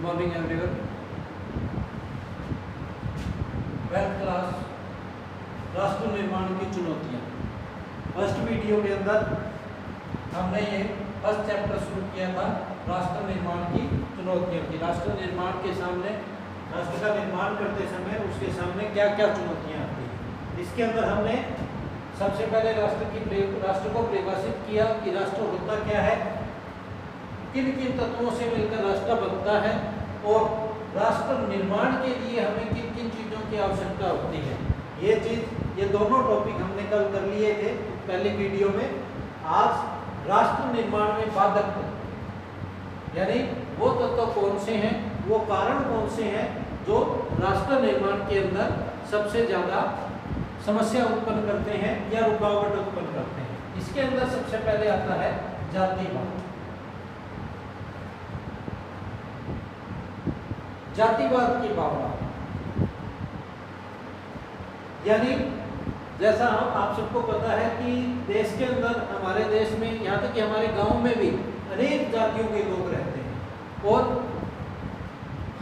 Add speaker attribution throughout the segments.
Speaker 1: Morning everyone. 12th class राष्ट्र निर्माण की चुनौतियाँ। फर्स्ट वीडियो के अंदर हमने ये फर्स्ट चैप्टर शुरू किया था राष्ट्र निर्माण की चुनौतियों की। राष्ट्र निर्माण के सामने, राष्ट्र का निर्माण करते समय उसके सामने क्या क्या चुनौतियाँ आती हैं। इसके अंदर हमने सबसे पहले राष्ट्र को परिभाषित किया कि राष्ट्र होता क्या है, किन किन तत्वों से मिलकर राष्ट्र बनता है और राष्ट्र निर्माण के लिए हमें किन किन चीज़ों की आवश्यकता होती है। ये दोनों टॉपिक हमने कल कर लिए थे पहली वीडियो में। आज राष्ट्र निर्माण में बाधक यानी वो तत्व कौन से हैं, वो कारण कौन से हैं जो राष्ट्र निर्माण के अंदर सबसे ज़्यादा समस्या उत्पन्न करते हैं या रुकावट उत्पन्न करते हैं। इसके अंदर सबसे पहले आता है जातिवाद। जातिवाद की भावना यानी जैसा आप सबको पता है कि देश के अंदर, हमारे देश में, यहाँ तक कि हमारे गांव में भी अनेक जातियों के लोग रहते हैं और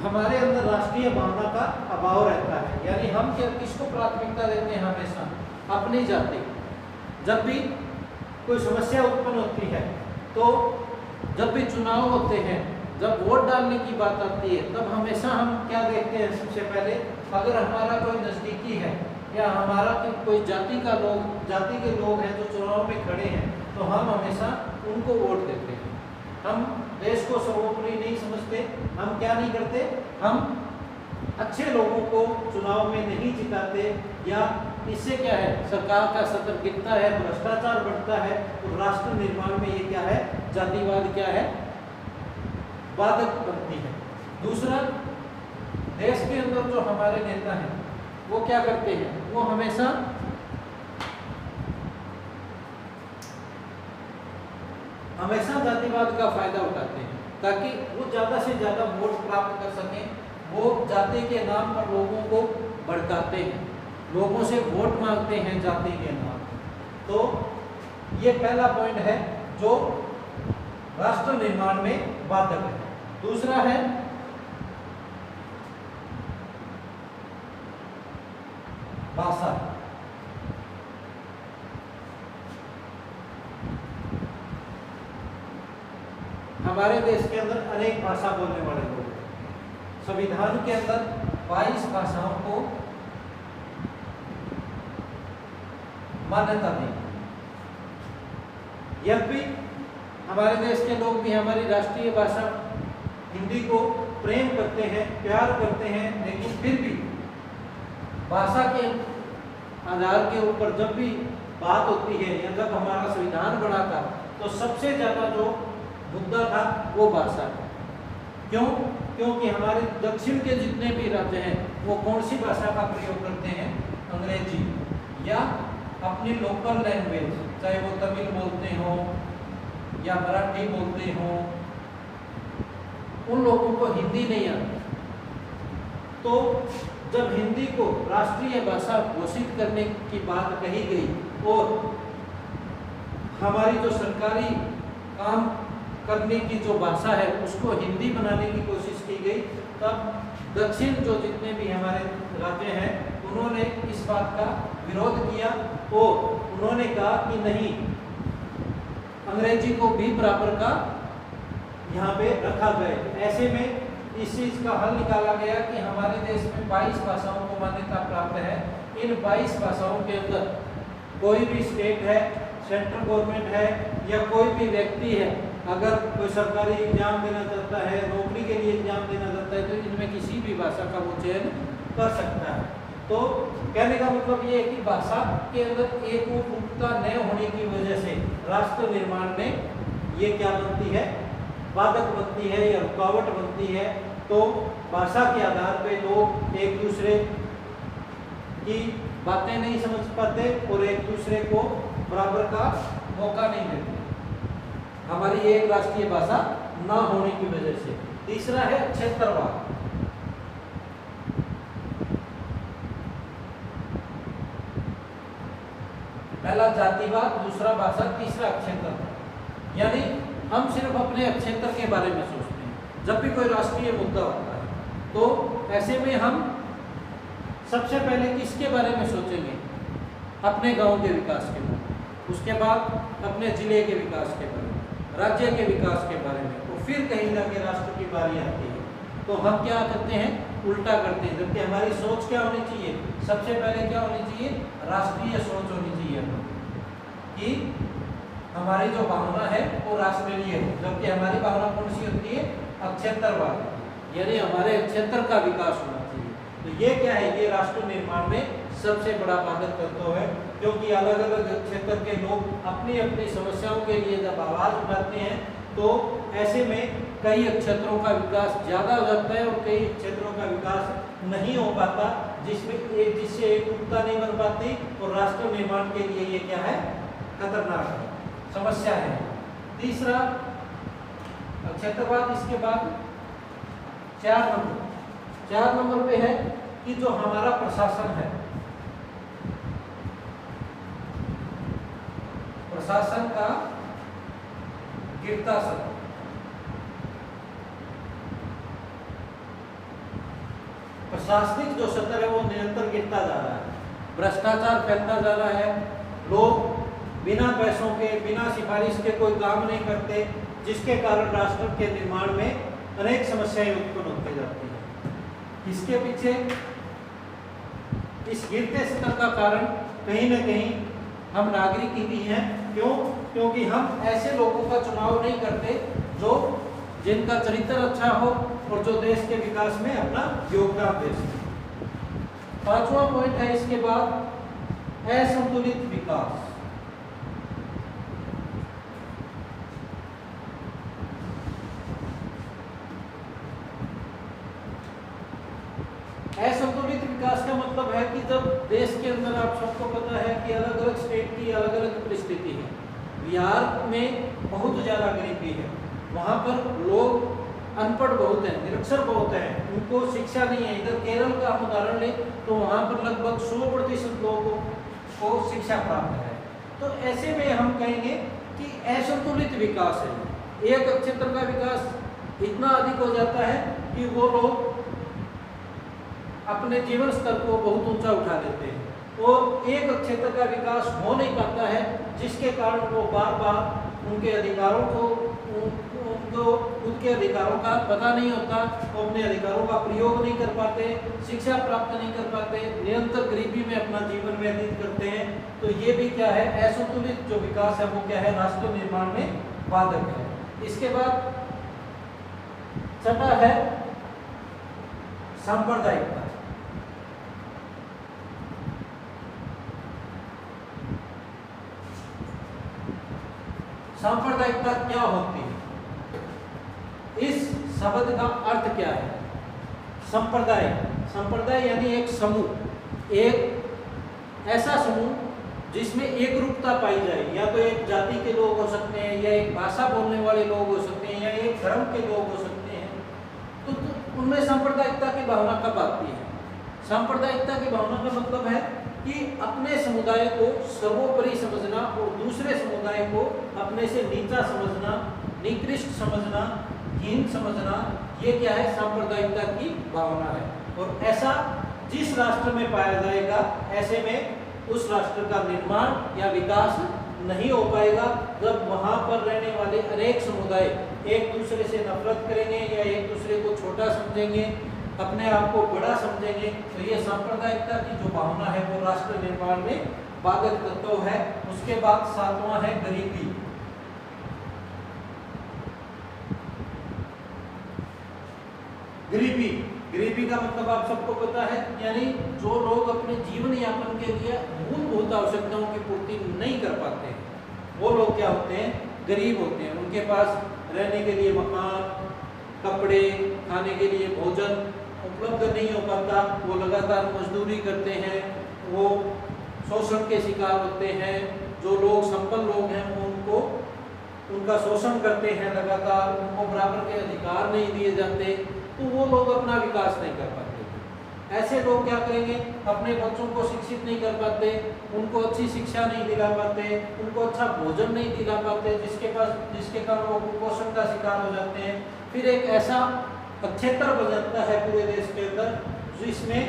Speaker 1: हमारे अंदर राष्ट्रीय भावना का अभाव रहता है। यानी हम किसको प्राथमिकता देते हैं? हमेशा अपनी जाति। जब भी कोई समस्या उत्पन्न होती है तो जब भी चुनाव होते हैं, जब वोट डालने की बात आती है, तब हमेशा हम क्या देखते हैं? सबसे पहले अगर हमारा कोई नज़दीकी है या हमारा कोई जाति के लोग हैं जो चुनाव में खड़े हैं, तो हम हमेशा उनको वोट देते हैं। हम देश को सर्वोपरि नहीं समझते। हम क्या नहीं करते? हम अच्छे लोगों को चुनाव में नहीं जिताते। या इससे क्या है? सरकार का सत्र गिरता है, भ्रष्टाचार बढ़ता है और राष्ट्र निर्माण में ये क्या है? जातिवाद क्या है? बाधक बनती है। दूसरा, देश के अंदर जो हमारे नेता हैं वो क्या करते हैं? वो हमेशा जातिवाद का फायदा उठाते हैं ताकि वो ज़्यादा से ज़्यादा वोट प्राप्त कर सकें। वो जाति के नाम पर लोगों को भड़काते हैं, लोगों से वोट मांगते हैं जाति के नाम। तो ये पहला पॉइंट है जो राष्ट्र निर्माण में बाधक है। दूसरा है भाषा। हमारे देश के अंदर अनेक भाषा बोलने वाले लोग हैं। संविधान के अंदर 22 भाषाओं को मान्यता दी। यद्यपि हमारे देश के लोग भी हमारी राष्ट्रीय भाषा हिंदी को प्रेम करते हैं, प्यार करते हैं, लेकिन फिर भी भाषा के आधार के ऊपर जब भी बात होती है या जब हमारा संविधान बना था तो सबसे ज़्यादा जो मुद्दा था वो भाषा था। क्यों? क्योंकि हमारे दक्षिण के जितने भी राज्य हैं वो कौन सी भाषा का प्रयोग करते हैं? अंग्रेजी या अपनी लोकल लैंग्वेज, चाहे वो तमिल बोलते हो या मराठी बोलते हो, उन लोगों को हिंदी नहीं आती। तो जब हिंदी को राष्ट्रीय भाषा घोषित करने की बात कही गई और हमारी जो सरकारी काम करने की जो भाषा है उसको हिंदी बनाने की कोशिश की गई, तब दक्षिण जो जितने भी हमारे राज्य हैं उन्होंने इस बात का विरोध किया और उन्होंने कहा कि नहीं, अंग्रेजी को भी बराबर का यहाँ पे रखा गया। ऐसे में इस चीज़ का हल निकाला गया कि हमारे देश में 22 भाषाओं को मान्यता प्राप्त है। इन 22 भाषाओं के अंदर कोई भी स्टेट है, सेंट्रल गवर्नमेंट है या कोई भी व्यक्ति है, अगर कोई सरकारी एग्जाम देना चाहता है, नौकरी के लिए एग्जाम देना चाहता है, तो इनमें किसी भी भाषा का वो चयन कर सकता है। तो कहने का मतलब ये है कि भाषा के अंदर एकरूपता न होने की वजह से राष्ट्र निर्माण में ये क्या बनती है? बाधक बनती है या रुकावट बनती है। तो भाषा के आधार पे लोग एक दूसरे की बातें नहीं समझ पाते और एक दूसरे को बराबर का मौका नहीं देते, हमारी एक राष्ट्रीय भाषा ना होने की वजह से। तीसरा है क्षेत्रवाद। पहला जातिवाद, दूसरा भाषा, तीसरा क्षेत्रवाद। यानी हम सिर्फ अपने क्षेत्र के बारे में सोचते हैं। जब भी कोई राष्ट्रीय मुद्दा होता है तो ऐसे में हम सबसे पहले किसके बारे में सोचेंगे? अपने गांव के विकास के बारे में, उसके बाद अपने जिले के विकास के बारे में, राज्य के विकास के बारे में, तो फिर कहीं ना कहीं राष्ट्र की बारी आती है। तो हम क्या करते हैं? उल्टा करते हैं। जबकि हमारी सोच क्या होनी चाहिए? सबसे पहले क्या होनी चाहिए? राष्ट्रीय सोच होनी चाहिए कि हमारी जो भावना है वो राष्ट्रीय है। जबकि हमारी भावना कौन सी होती है? अक्षेत्रवाद, यानी हमारे क्षेत्र का विकास होना चाहिए। तो ये क्या है? ये राष्ट्र निर्माण में सबसे बड़ा बाधक तत्व है, क्योंकि अलग अलग क्षेत्र के लोग अपनी अपनी समस्याओं के लिए जब आवाज उठाते हैं तो ऐसे में कई क्षेत्रों का विकास ज़्यादा हो जाता है और कई क्षेत्रों का विकास नहीं हो पाता, जिससे एकरूपता नहीं बन पाती और राष्ट्र निर्माण के लिए ये क्या है? खतरनाक है, समस्या है। तीसरा क्षेत्रवाद। इसके बाद 4 नंबर पे है कि जो हमारा प्रशासन है, प्रशासन का गिरता सत्य। प्रशासनिक जो स्तर है वो निरंतर गिरता जा रहा है, भ्रष्टाचार फैलता जा रहा है, लोग बिना पैसों के, बिना सिफारिश के कोई काम नहीं करते, जिसके कारण राष्ट्र के निर्माण में अनेक समस्याएं उत्पन्न होती जाती हैं। इसके पीछे इस गिरते स्तर का कारण कहीं न कहीं हम नागरिक ही भी हैं। क्यों? क्योंकि हम ऐसे लोगों का चुनाव नहीं करते जिनका चरित्र अच्छा हो और जो देश के विकास में अपना योगदान दे सके। 5वां पॉइंट है इसके बाद असंतुलित विकास। असंतुलित विकास का मतलब है कि जब देश के अंदर, आप सबको पता है कि अलग अलग स्टेट की अलग अलग परिस्थिति है। बिहार में बहुत ज़्यादा गरीबी है, वहाँ पर लोग अनपढ़ बहुत हैं, निरक्षर बहुत हैं, उनको शिक्षा नहीं है। इधर केरल का हम उदाहरण लें तो वहाँ पर लगभग 100% लोगों को शिक्षा प्राप्त है। तो ऐसे में हम कहेंगे कि असंतुलित विकास है। एक क्षेत्र का विकास इतना अधिक हो जाता है कि वो लोग अपने जीवन स्तर को बहुत ऊंचा उठा देते हैं और एक क्षेत्र का विकास हो नहीं पाता है, जिसके कारण वो बार बार उनके अधिकारों को, उनको उनके अधिकारों का पता नहीं होता, वो अपने अधिकारों का प्रयोग नहीं कर पाते, शिक्षा प्राप्त नहीं कर पाते, निरंतर गरीबी में अपना जीवन व्यतीत करते हैं। तो ये भी क्या है? असंतुलित जो विकास है वो क्या है? राष्ट्र निर्माण में बाधक है। इसके बाद 6वां है सांप्रदायिकता। सांप्रदायिकता क्या होती है? इस शब्द का अर्थ क्या है? संप्रदाय, संप्रदाय यानी एक समूह, एक ऐसा समूह जिसमें एक रूपता पाई जाए। या तो एक जाति के लोग हो सकते हैं, या एक भाषा बोलने वाले लोग हो सकते हैं, या एक धर्म के लोग हो सकते हैं। तो उनमें सांप्रदायिकता की भावना कब आती है? सांप्रदायिकता की भावना का मतलब है कि अपने समुदाय को सर्वोपरि समझना और दूसरे समुदाय को अपने से नीचा समझना, निकृष्ट समझना, हीन समझना, ये क्या है? सांप्रदायिकता की भावना है। और ऐसा जिस राष्ट्र में पाया जाएगा, ऐसे में उस राष्ट्र का निर्माण या विकास नहीं हो पाएगा जब वहाँ पर रहने वाले अनेक समुदाय एक दूसरे से नफरत करेंगे या एक दूसरे को छोटा समझेंगे, अपने आप को बड़ा समझेंगे। तो ये सांप्रदायिकता की जो भावना है वो राष्ट्र निर्माण में बाधक तत्व है। उसके बाद 7वां है गरीबी। गरीबी का मतलब आप सबको पता है, यानी जो लोग अपने जीवन यापन के लिए मूलभूत आवश्यकताओं की पूर्ति नहीं कर पाते हैं, वो लोग क्या होते हैं? गरीब होते हैं। उनके पास रहने के लिए मकान, कपड़े, खाने के लिए भोजन उपलब्ध नहीं हो पाता, वो लगातार मजदूरी करते हैं, वो शोषण के शिकार होते हैं। जो लोग संपन्न लोग हैं उनका शोषण करते हैं लगातार, उनको बराबर के अधिकार नहीं दिए जाते, तो वो लोग अपना विकास नहीं कर पाते। ऐसे लोग क्या करेंगे? अपने बच्चों को शिक्षित नहीं कर पाते, उनको अच्छी शिक्षा नहीं दिला पाते, उनको अच्छा भोजन नहीं दिला पाते, जिसके कारण वो कुपोषण का शिकार हो जाते हैं। फिर एक ऐसा क्षेत्र बन जाता है पूरे देश के अंदर जिसमें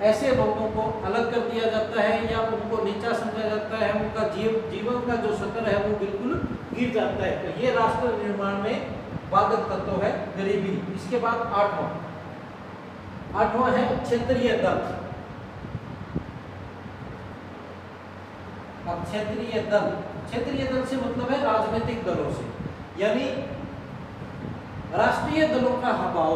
Speaker 1: ऐसे लोगों को अलग कर दिया जाता है या उनको नीचा समझा जाता है, उनका जीवन का जो स्तर है वो बिल्कुल गिर जाता है। तो ये राष्ट्र निर्माण में बाधक तत्व है गरीबी। इसके बाद आठवां है क्षेत्रीय दल। अब क्षेत्रीय दल से मतलब है राजनीतिक दलों से, यानी राष्ट्रीय दलों का अभाव।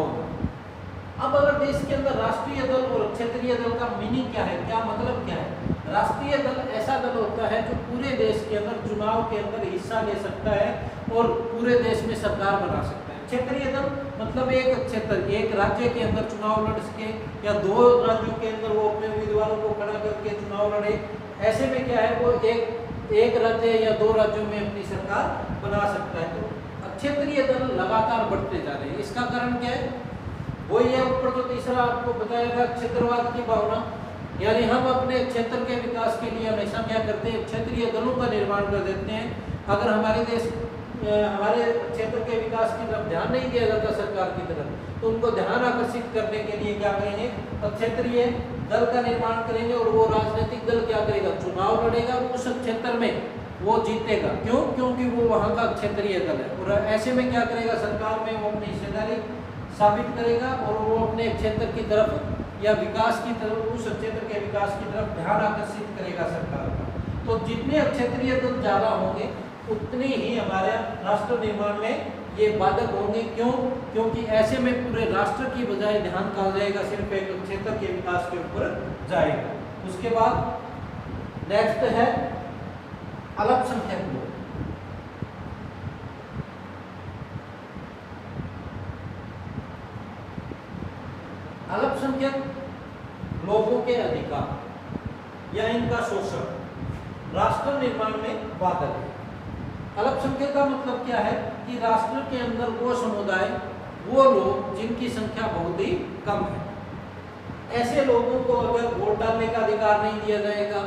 Speaker 1: अब अगर देश के अंदर राष्ट्रीय दल और क्षेत्रीय दल का मीनिंग क्या है, क्या मतलब क्या है? राष्ट्रीय दल ऐसा दल होता है जो पूरे देश के अंदर चुनाव के अंदर हिस्सा ले सकता है और पूरे देश में सरकार बना सकता है। क्षेत्रीय दल मतलब एक क्षेत्र, एक राज्य के अंदर चुनाव लड़ सके या दो राज्यों के अंदर वो अपने उम्मीदवारों को खड़ा करके चुनाव लड़े। ऐसे में क्या है, वो एक राज्य या दो राज्यों में अपनी सरकार बना सकता है। तो क्षेत्रीय दल लगातार बढ़ते जा रहे हैं। इसका कारण क्या है? वो ये ऊपर जो तीसरा आपको बताया था, क्षेत्रवाद की भावना, यानी हम अपने क्षेत्र के विकास के लिए हमेशा क्या करते हैं, क्षेत्रीय दलों का निर्माण कर देते हैं। अगर हमारे क्षेत्र के विकास की तरफ ध्यान नहीं दिया जाता सरकार की तरफ, तो उनको ध्यान आकर्षित करने के लिए क्या करेंगे, क्षेत्रीय दल का निर्माण करेंगे और वो राजनीतिक दल क्या करेगा, चुनाव लड़ेगा, उस क्षेत्र में वो जीतेगा। क्यों? क्योंकि वो वहाँ का क्षेत्रीय दल है। और ऐसे में क्या करेगा, सरकार में वो अपनी हिस्सेदारी साबित करेगा और वो अपने क्षेत्र की तरफ या विकास की तरफ, उस क्षेत्र के विकास की तरफ ध्यान आकर्षित करेगा सरकार का। तो जितने क्षेत्रीय दल ज़्यादा होंगे उतनी ही हमारे राष्ट्र निर्माण में ये बाधक होंगे। क्यों? क्योंकि ऐसे में पूरे राष्ट्र की बजाय ध्यान कहा जाएगा सिर्फ एक क्षेत्र के विकास के ऊपर जाएगा। उसके बाद नेक्स्ट है अल्पसंख्यक लोग। अल्पसंख्यक लोगों के अधिकार या इनका शोषण राष्ट्र निर्माण में बाधक है। अल्पसंख्यक का मतलब क्या है कि राष्ट्र के अंदर वो समुदाय, वो लोग जिनकी संख्या बहुत ही कम है, ऐसे लोगों को अगर वोट डालने का अधिकार नहीं दिया जाएगा,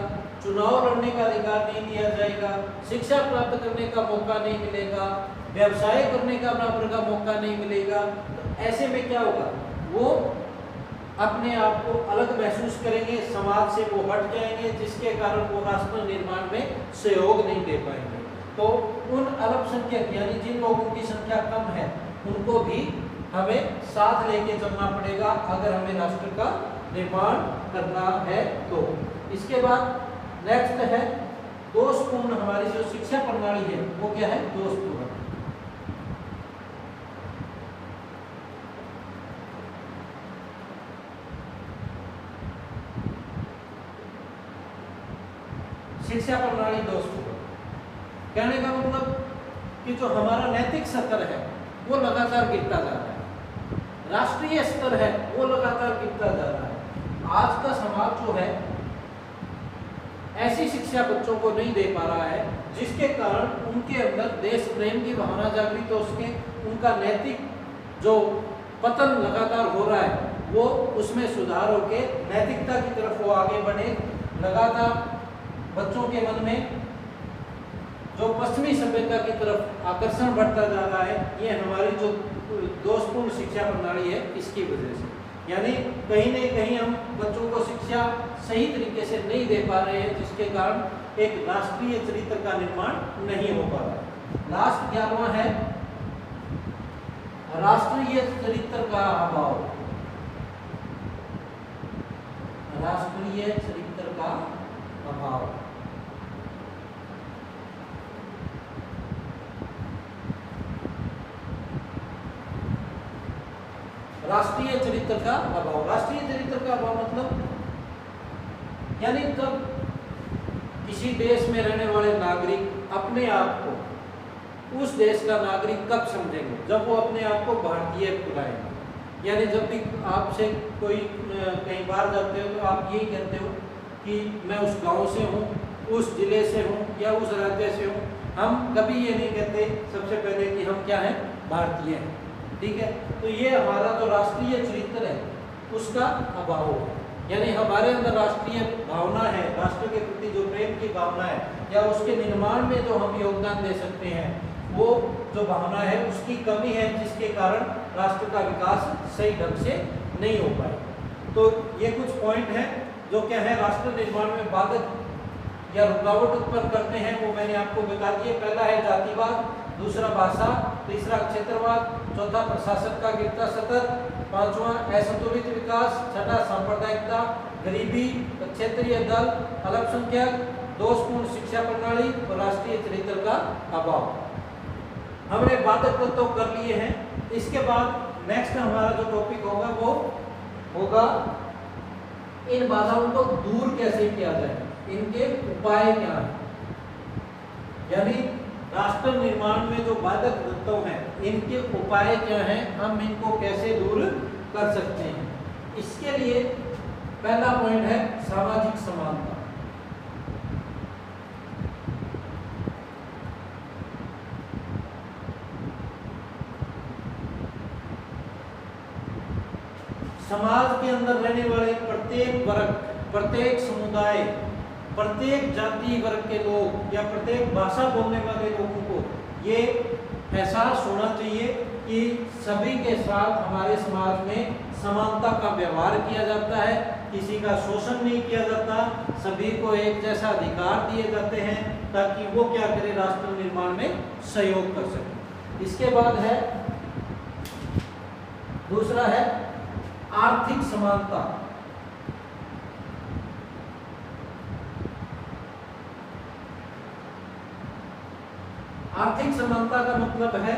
Speaker 1: चुनाव लड़ने का अधिकार नहीं दिया जाएगा, शिक्षा प्राप्त करने का मौका नहीं मिलेगा, व्यवसाय करने का बराबर का मौका नहीं मिलेगा, तो ऐसे में क्या होगा, वो अपने आप को अलग महसूस करेंगे, समाज से वो हट जाएंगे, जिसके कारण वो राष्ट्र निर्माण में सहयोग नहीं दे पाएंगे। तो उन अल्पसंख्यक यानी जिन लोगों की संख्या कम है उनको भी हमें साथ लेके चलना पड़ेगा अगर हमें राष्ट्र का निर्माण करना है तो। इसके बाद नेक्स्ट है दोषपूर्ण। हमारी जो शिक्षा प्रणाली है वो क्या है, दोषपूर्ण। शिक्षा प्रणाली दोषपूर्ण कहने का मतलब कि जो हमारा नैतिक स्तर है वो लगातार गिरता जा रहा है, राष्ट्रीय स्तर है वो लगातार गिरता जा रहा है। आज का समाज जो है ऐसी शिक्षा बच्चों को नहीं दे पा रहा है जिसके कारण उनके अंदर देश प्रेम की भावना जागृत हो सके, उनका नैतिक जो पतन लगातार हो रहा है वो उसमें सुधार होके नैतिकता की तरफ वो आगे बढ़े। लगातार बच्चों के मन में जो पश्चिमी सभ्यता की तरफ आकर्षण बढ़ता जा रहा है, ये हमारी जो दोषपूर्ण शिक्षा प्रणाली है इसकी वजह से। यानी कहीं न कहीं हम बच्चों को शिक्षा सही तरीके से नहीं दे पा रहे हैं, जिसके कारण एक राष्ट्रीय चरित्र का निर्माण नहीं हो पा रहा है। लास्ट 11वां है राष्ट्रीय चरित्र का अभाव। राष्ट्रीय चरित्र का अभाव। राष्ट्रीय चरित्र का अभाव। राष्ट्रीय चरित्र का अभाव मतलब यानी जब किसी देश में रहने वाले नागरिक अपने आप को उस देश का नागरिक कब समझेंगे, जब वो अपने आप को भारतीय बुलाएंगे। यानी जब भी आपसे कोई कहीं बाहर जाते हो तो आप यही कहते हो कि मैं उस गांव से हूँ, उस जिले से हूँ या उस राज्य से हूँ। हम कभी ये नहीं कहते सबसे पहले कि हम क्या हैं, भारतीय हैं। ठीक है, तो ये हमारा जो राष्ट्रीय चरित्र है उसका अभाव है। यानी हमारे अंदर राष्ट्रीय भावना है, राष्ट्र के प्रति जो प्रेम की भावना है या उसके निर्माण में जो हम योगदान दे सकते हैं, वो जो भावना है उसकी कमी है, जिसके कारण राष्ट्र का विकास सही ढंग से नहीं हो पाएगा। तो ये कुछ पॉइंट हैं जो क्या है राष्ट्र निर्माण में बाधक या रुकावट उत्पन्न करते हैं, वो मैंने आपको बता दिए। पहला है जातिवाद, दूसरा भाषा, तीसरा क्षेत्रवाद, चौथा प्रशासन का गिरता स्तर, पांचवा असंतुलित विकास, छठा सांप्रदायिकता, गरीबी, क्षेत्रीय दल, अल्पसंख्यक, दोषपूर्ण शिक्षा प्रणाली और राष्ट्रीय चरित्र का अभाव। हमने बाधक तत्व कर लिए हैं। इसके बाद नेक्स्ट हमारा जो टॉपिक होगा वो होगा इन बाधाओं को दूर कैसे किया जाए, इनके उपाय क्या हैं। यानी राष्ट्र निर्माण में जो बाधक तत्व हैं इनके उपाय क्या हैं, हम इनको कैसे दूर कर सकते हैं। इसके लिए पहला पॉइंट है सामाजिक समानता। समाज के अंदर रहने वाले प्रत्येक वर्ग, प्रत्येक समुदाय, प्रत्येक जाति वर्ग के लोग या प्रत्येक भाषा बोलने वाले लोगों को ये एहसास होना चाहिए कि सभी के साथ हमारे समाज में समानता का व्यवहार किया जाता है, किसी का शोषण नहीं किया जाता, सभी को एक जैसा अधिकार दिए जाते हैं ताकि वो क्या करे, राष्ट्र निर्माण में सहयोग कर सके। इसके बाद है दूसरा है आर्थिक समानता। आर्थिक समानता का मतलब है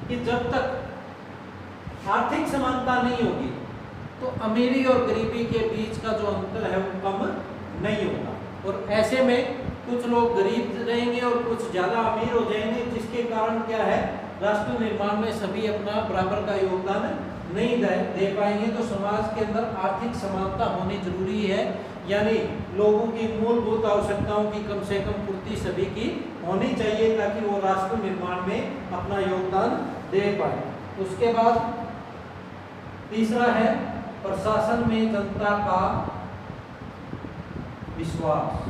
Speaker 1: कि जब तक आर्थिक समानता नहीं होगी तो अमीरी और गरीबी के बीच का जो अंतर है वो कम नहीं होगा, और ऐसे में कुछ लोग गरीब रहेंगे और कुछ ज्यादा अमीर हो जाएंगे, जिसके कारण क्या है राष्ट्र निर्माण में सभी अपना बराबर का योगदान नहीं दे पाएंगे। तो समाज के अंदर आर्थिक समानता होनी जरूरी है, यानी लोगों की मूलभूत आवश्यकताओं की कम से कम पूर्ति सभी की होनी चाहिए ताकि वो राष्ट्र निर्माण में अपना योगदान दे पाए। उसके बाद तीसरा है प्रशासन में जनता का विश्वास।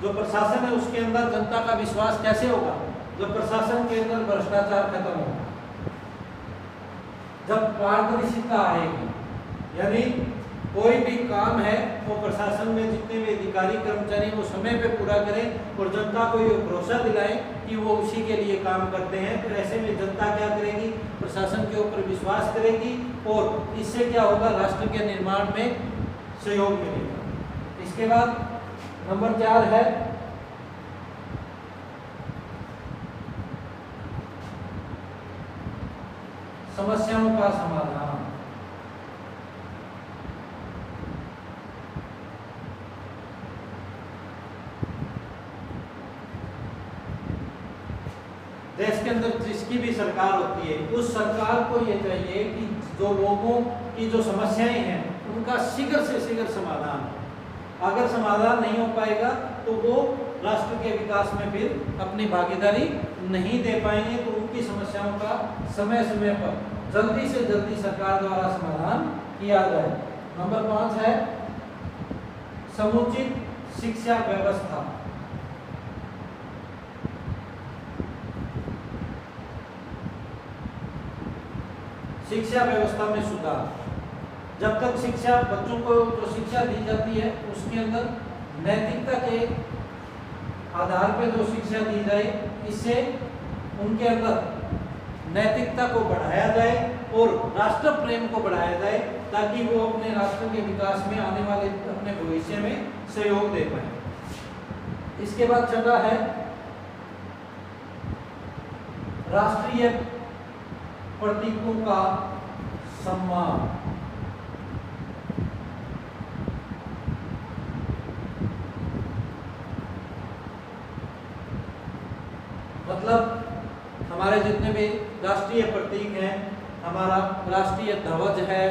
Speaker 1: जो प्रशासन है उसके अंदर जनता का विश्वास कैसे होगा, जब प्रशासन के अंदर भ्रष्टाचार खत्म होगा, जब पारदर्शिता आएगी, यानी कोई भी काम है वो प्रशासन में जितने भी अधिकारी कर्मचारी वो समय पे पूरा करें और जनता को ये भरोसा दिलाएं कि वो उसी के लिए काम करते हैं। तो ऐसे में जनता क्या करेगी, प्रशासन के ऊपर विश्वास करेगी और इससे क्या होगा, राष्ट्र के निर्माण में सहयोग मिलेगा। इसके बाद नंबर 4 है समस्याओं का समाधान। देश के अंदर जिसकी भी सरकार होती है उस सरकार को ये चाहिए कि जो लोगों की जो समस्याएं हैं उनका शीघ्र से शीघ्र समाधान हो। अगर समाधान नहीं हो पाएगा तो वो राष्ट्र के विकास में फिर अपनी भागीदारी नहीं दे पाएंगे। तो उनकी समस्याओं का समय समय पर जल्दी से जल्दी सरकार द्वारा समाधान किया जाए। नंबर 5 है समुचित शिक्षा व्यवस्था। शिक्षा व्यवस्था में सुधार। जब तक शिक्षा बच्चों को जो शिक्षा दी जाती है उसके अंदर नैतिकता के आधार पर जो शिक्षा दी जाए, इससे उनके अंदर नैतिकता को बढ़ाया जाए और राष्ट्र प्रेम को बढ़ाया जाए ताकि वो अपने राष्ट्र के विकास में आने वाले अपने भविष्य में सहयोग दे पाए। इसके बाद छठा है राष्ट्रीय प्रतीकों का सम्मान। मतलब हमारे जितने भी राष्ट्रीय प्रतीक हैं, हमारा राष्ट्रीय ध्वज है,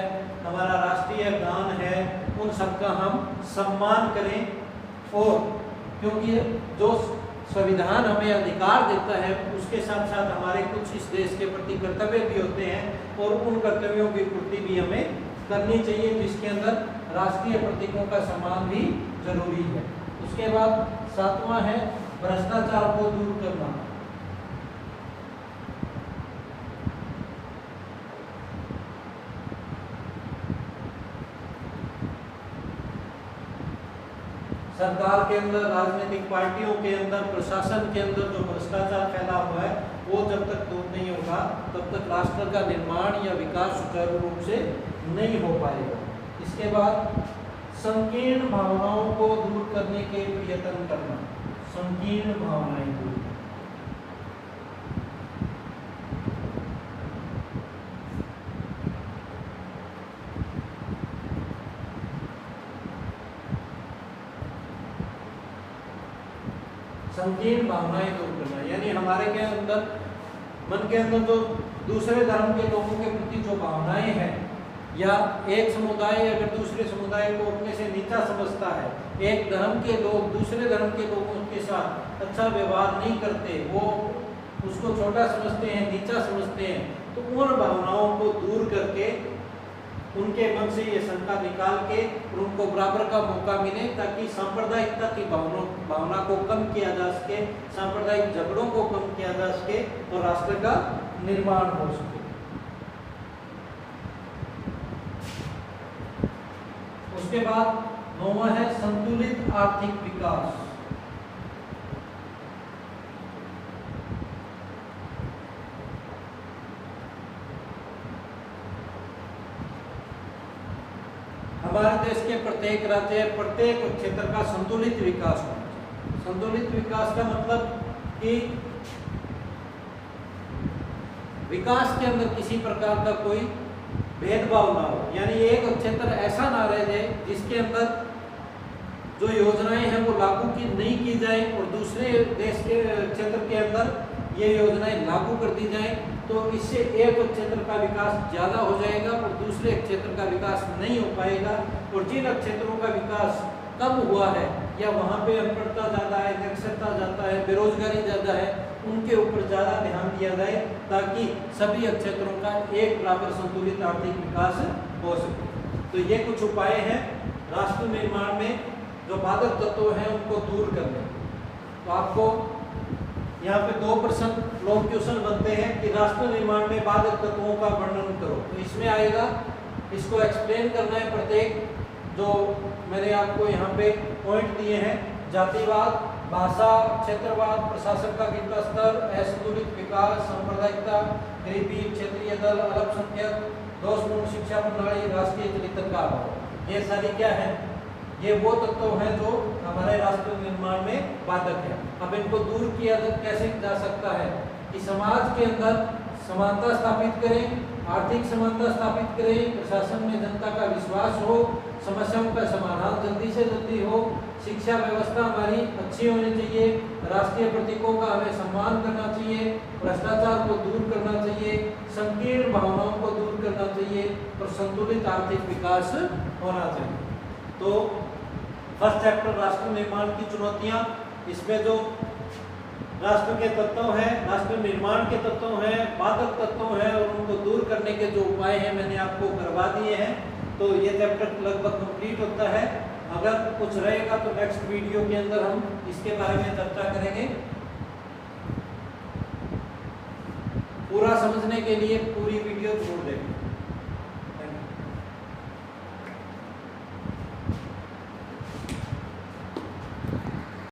Speaker 1: हमारा राष्ट्रीय गान है, उन सबका हम सम्मान करें। और क्योंकि जो संविधान हमें अधिकार देता है उसके साथ साथ हमारे कुछ इस देश के प्रति कर्तव्य भी होते हैं और उन कर्तव्यों की पूर्ति भी हमें करनी चाहिए, जिसके अंदर राष्ट्रीय प्रतीकों का सम्मान भी जरूरी है। उसके बाद 7वां है भ्रष्टाचार को दूर करना। सरकार के अंदर, राजनीतिक पार्टियों के अंदर, प्रशासन के अंदर जो भ्रष्टाचार फैला हुआ है वो जब तक दूर नहीं होगा तब तक राष्ट्र का निर्माण या विकास सुचारू रूप से नहीं हो पाएगा। इसके बाद संकीर्ण भावनाओं को दूर करने के प्रयत्न करना। संकीर्ण भावनाएं दूर, संकीर्ण भावनाएं दूर करना यानी हमारे के अंदर, मन के अंदर जो दूसरे धर्म के लोगों के प्रति जो भावनाएं हैं, या एक समुदाय अगर दूसरे समुदाय को अपने से नीचा समझता है, एक धर्म के लोग दूसरे धर्म के लोगों के साथ अच्छा व्यवहार नहीं करते, वो उसको छोटा समझते हैं, नीचा समझते हैं, तो उन भावनाओं को दूर करके उनके मन से ये शंका निकाल के उनको बराबर का मौका मिले ताकि सांप्रदायिकता की भावना को कम किया जा सके, सांप्रदायिक झगड़ों को कम किया जा सके और राष्ट्र का निर्माण हो सके। उसके बाद 9वां है संतुलित आर्थिक विकास। हमारे देश के प्रत्येक राज्य, प्रत्येक क्षेत्र का संतुलित विकास होना चाहिए। संतुलित विकास का मतलब कि विकास के अंदर किसी प्रकार का कोई भेदभाव ना हो, यानी एक क्षेत्र ऐसा ना रह जाए जिसके अंदर जो योजनाएं हैं वो लागू की नहीं की जाए और दूसरे देश के क्षेत्र के अंदर ये योजनाएं लागू कर दी जाए, तो इससे एक क्षेत्र का विकास ज़्यादा हो जाएगा और दूसरे क्षेत्र का विकास नहीं हो पाएगा। और जिन क्षेत्रों का विकास कम हुआ है या वहाँ पे अनपढ़ता ज़्यादा है, निरक्षरता ज़्यादा है, बेरोजगारी ज़्यादा है, उनके ऊपर ज़्यादा ध्यान दिया जाए ताकि सभी क्षेत्रों का एक बराबर संतुलित आर्थिक विकास हो सके। तो ये कुछ उपाय हैं राष्ट्र निर्माण में जो बाधक तत्व हैं उनको दूर करने। तो आपको यहाँ पे 2 प्रश्न लॉन्ग क्वेश्चन बनते हैं कि राष्ट्र निर्माण में बाधक तत्वों का वर्णन करो। तो इसमें आएगा, इसको एक्सप्लेन करना है प्रत्येक, जो मैंने आपको यहाँ पे पॉइंट दिए हैं, जातिवाद, भाषा, क्षेत्रवाद, प्रशासन का गिरता स्तर, असंतुलित विकास, सांप्रदायिकता, गरीबी, क्षेत्रीय दल, अल्पसंख्यक, दोषपूर्ण शिक्षा प्रणाली, राष्ट्रीय चरित्र का अभाव। ये सारी क्या है? ये वो तत्व हैं जो हमारे राष्ट्र निर्माण में बाधक है। अब इनको दूर किया कैसे जा सकता है कि समाज के अंदर समानता स्थापित करें, आर्थिक समानता स्थापित करें, प्रशासन में जनता का विश्वास हो, समस्याओं का समाधान जल्दी से जल्दी हो, शिक्षा व्यवस्था हमारी अच्छी होनी चाहिए, राष्ट्रीय प्रतीकों का हमें सम्मान करना चाहिए, भ्रष्टाचार को दूर करना चाहिए, संकीर्ण भावनाओं को दूर करना चाहिए और संतुलित आर्थिक विकास होना चाहिए। तो फर्स्ट चैप्टर राष्ट्र निर्माण की चुनौतियां, इसमें जो राष्ट्र के तत्व हैं, राष्ट्र निर्माण के तत्व हैं, बाधक तत्व हैं और उनको दूर करने के जो उपाय हैं मैंने आपको करवा दिए हैं। तो ये चैप्टर लगभग कंप्लीट होता है। अगर कुछ रहेगा तो नेक्स्ट वीडियो के अंदर हम इसके बारे में चर्चा करेंगे। पूरा समझने के लिए पूरी वीडियो छोड़ देंगे।